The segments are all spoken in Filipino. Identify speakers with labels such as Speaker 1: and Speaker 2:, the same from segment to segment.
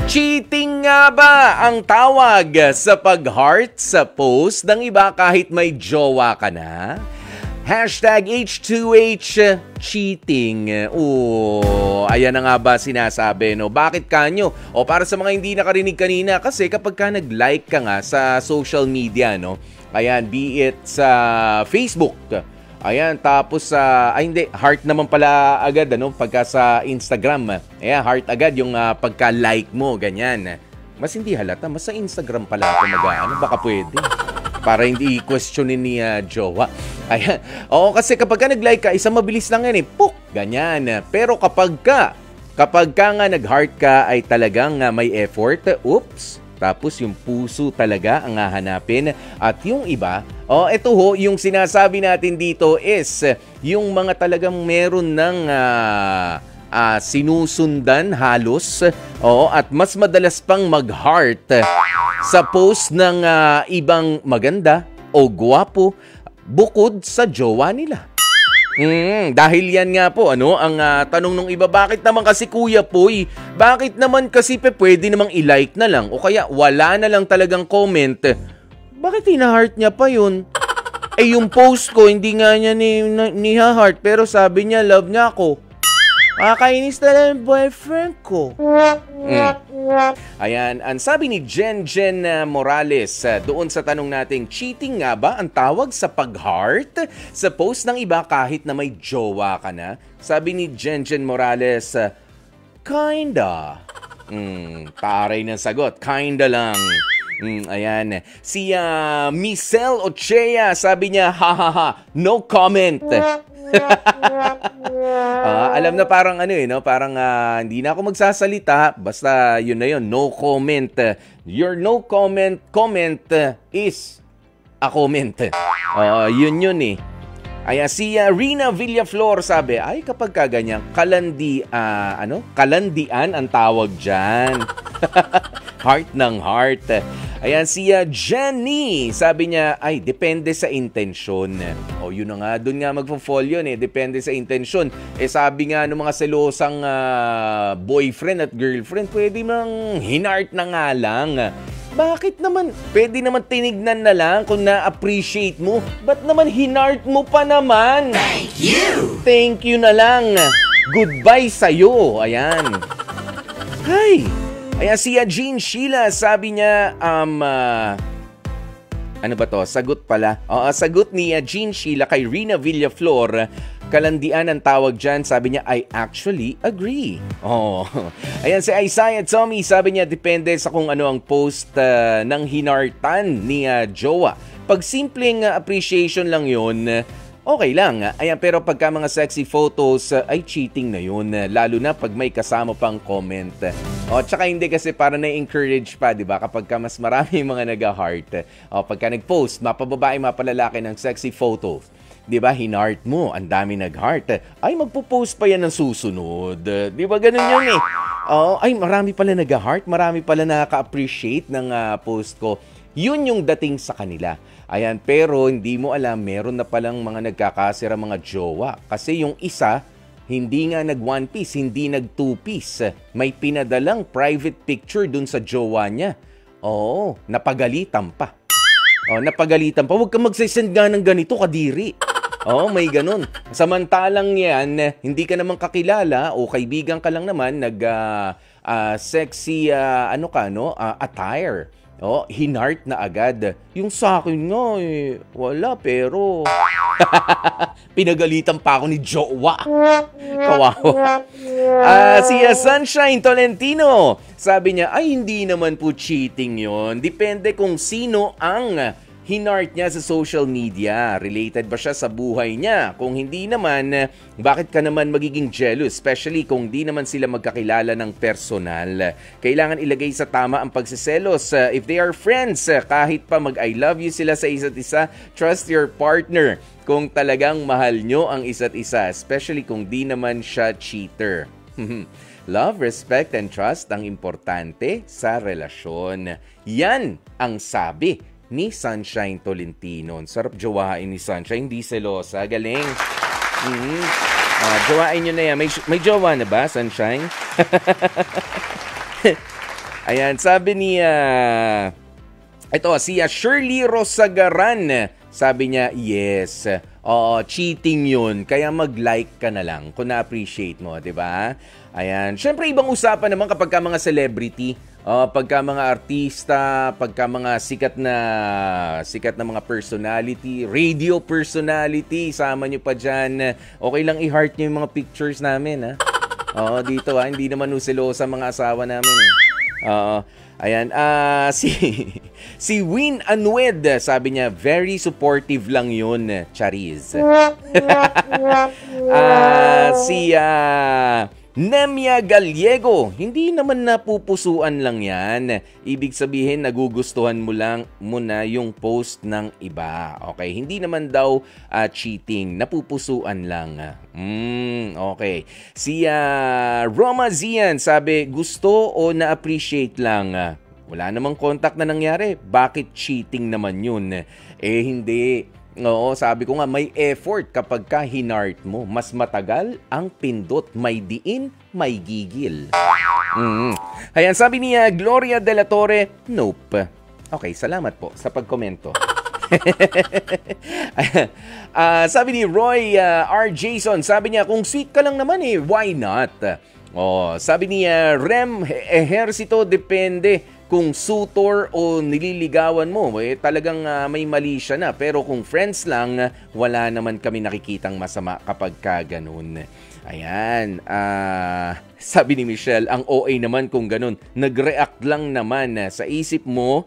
Speaker 1: Cheating nga ba ang tawag sa pag-heart sa post ng iba kahit may jowa ka na? Hashtag H2H cheating. Ayan na nga ba sinasabi, no? Bakit kanyo? O para sa mga hindi nakarinig kanina, kasi kapag ka nag-like ka nga sa social media, no? Ayan, be it sa Facebook, ayan, tapos hindi, heart naman pala agad, ano? Pagka sa Instagram, ayan, heart agad yung pagka-like mo, ganyan. Mas hindi halata, mas sa Instagram pala ako mag-ano, baka pwede. Para hindi questionin ni jowa. Ayan. Oo, kasi kapag ka nag-like ka, isang mabilis lang yan eh. Puk! Ganyan. Pero kapag ka nga nag-heart ka ay talagang may effort, oops, tapos yung puso talaga ang hahanapin. At yung iba, ito ho, yung sinasabi natin dito is yung mga talagang meron ng sinusundan halos, at mas madalas pang mag-heart sa post ng ibang maganda o gwapo bukod sa jowa nila. Dahil yan nga po, ang tanong ng iba, bakit naman kasi Kuya Poy? Bakit naman kasi pwede namang i-like na lang o kaya wala na lang talagang comment? Bakit hina-heart niya pa yun? Yung post ko, hindi nga niya ni-heart pero sabi niya love niya ako. Kainis na lang yung boyfriend ko. Ayan, ang sabi ni Jen Morales doon sa tanong nating, cheating nga ba ang tawag sa pag-heart sa post ng iba kahit na may jowa ka na? Sabi ni Jen Morales, kinda. Taray ng sagot, kinda lang. Ayan, si Michelle Ochea, sabi niya, hahaha, no comment. Alam na parang parang hindi na ako magsasalita, basta yun na yun, no comment. Your no comment is a comment. Yun eh. Ay, si Rina Villaflor sabi, ay kapag kaganyan, kalandian ang tawag dyan. Heart ng heart. Ayan, si Jenny, sabi niya, ay, depende sa intensyon. Yun na nga, dun nga magpo-fall yun eh, depende sa intensyon. Sabi nga ng mga selosang boyfriend at girlfriend, pwede mang hinart na nga lang. Bakit naman? Pwede naman tinignan na lang kung na-appreciate mo. Ba't naman hinart mo pa naman? Thank you! Thank you na lang. Goodbye sa'yo. Ayan. Hi! Ayan, si Jean Sheila, sabi niya, ano ba to? Sagot pala. Sagot ni Jean Sheila kay Rina Villaflor, kalandian ang tawag dyan. Sabi niya, I actually agree. Ayan, si Isaiah Tommy, sabi niya, depende sa kung ano ang post ng hinartan ni jowa. Pag simpleng appreciation lang yun, okay lang. Ayan, pero pagka mga sexy photos, ay cheating na yun. Lalo na pag may kasama pang comment. Tsaka hindi kasi para na-encourage pa, di ba? Kapag ka mas marami mga nag-heart. Pagka nag-post, mapababae, mapalalaki ng sexy photos. Di ba? Hinart mo, ang dami nag-heart. Ay, magpo-post pa yan ng susunod. Di ba? Ganun yun eh. Ay, marami pala nag-heart. Marami pala nakaka-appreciate ng post ko. Yun yung dating sa kanila. Ayan, pero hindi mo alam, meron na palang mga nagkakasira mga jowa. Kasi yung isa, hindi nga nag-one piece, hindi nag-two piece. May pinadalang private picture dun sa jowa niya. Napagalitan pa. Napagalitan pa. Huwag kang magsisend nga ng ganito, kadiri. May ganun. Samantalang yan, hindi ka naman kakilala o kaibigan ka lang naman, sexy, attire. Hinart na agad. Yung sa akin nga wala, pero pinagalitan pa ako ni jowa. Kawawa. Si Sunshine Tolentino, sabi niya, ay hindi naman po cheating yon. Depende kung sino ang hinart niya sa social media. Related ba siya sa buhay niya? Kung hindi naman, bakit ka naman magiging jealous? Especially kung di naman sila magkakilala ng personal. Kailangan ilagay sa tama ang pagsiselos. If they are friends, kahit pa mag-I love you sila sa isa't isa, trust your partner kung talagang mahal nyo ang isa't isa. Especially kung di naman siya cheater. Love, respect, and trust ang importante sa relasyon. Yan ang sabi ni Sunshine Tolentino. Sarap jowain ni Sunshine, hindi selosa. Galing. Jowain nyo na yan. May jowa na ba, Sunshine? Ayan, sabi ni ito, si Shirley Rosagaran. Sabi niya, yes. Oo, cheating yun. Kaya mag-like ka na lang kung na-appreciate mo, di ba? Ayan. Siyempre, ibang usapan naman kapag ka mga celebrity, pagka mga artista, pagka mga sikat na mga personality, radio personality, sama nyo pa dyan. Okay lang i-heart nyo yung mga pictures namin, ha? Oo, dito ha, hindi naman usilosa mga asawa namin. Ayan, si Win Anued, sabi niya, very supportive lang yun, Chariz. Si Nemia Gallego, hindi naman napupusuan lang yan. Ibig sabihin, nagugustuhan mo na yung post ng iba. Okay, hindi naman daw cheating, napupusuan lang. Okay. Si Roma Zian, sabi, gusto o na-appreciate lang? Wala namang contact na nangyari. Bakit cheating naman yun? Eh, hindi. Oo, sabi ko nga, may effort kapag ka hinart mo. Mas matagal ang pindot. May diin, may gigil. Ayan, sabi niya, Gloria de la Torre, nope. Okay, salamat po sa pagkomento. Sabi ni Roy R. Jason, sabi niya, kung sweet ka lang naman why not? Sabi niya, Rem Ejercito, depende kung suitor o nililigawan mo. Talagang may mali siya na. Pero kung friends lang, wala naman kami nakikitang masama kapag ka ganun. Ayan. Sabi ni Michelle, ang OA naman kung ganun. Nag-react lang naman sa isip mo.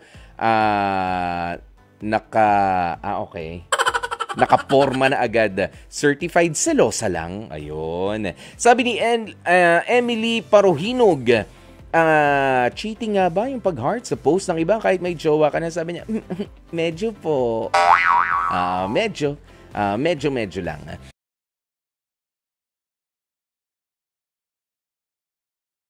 Speaker 1: Okay. Nakaporma na agad. Certified selosa lang. Ayun. Sabi ni Emily Parohinog, cheating nga ba yung pag-heart sa post ng iba kahit may jowa ka na? Sabi niya, medyo po. Medyo lang.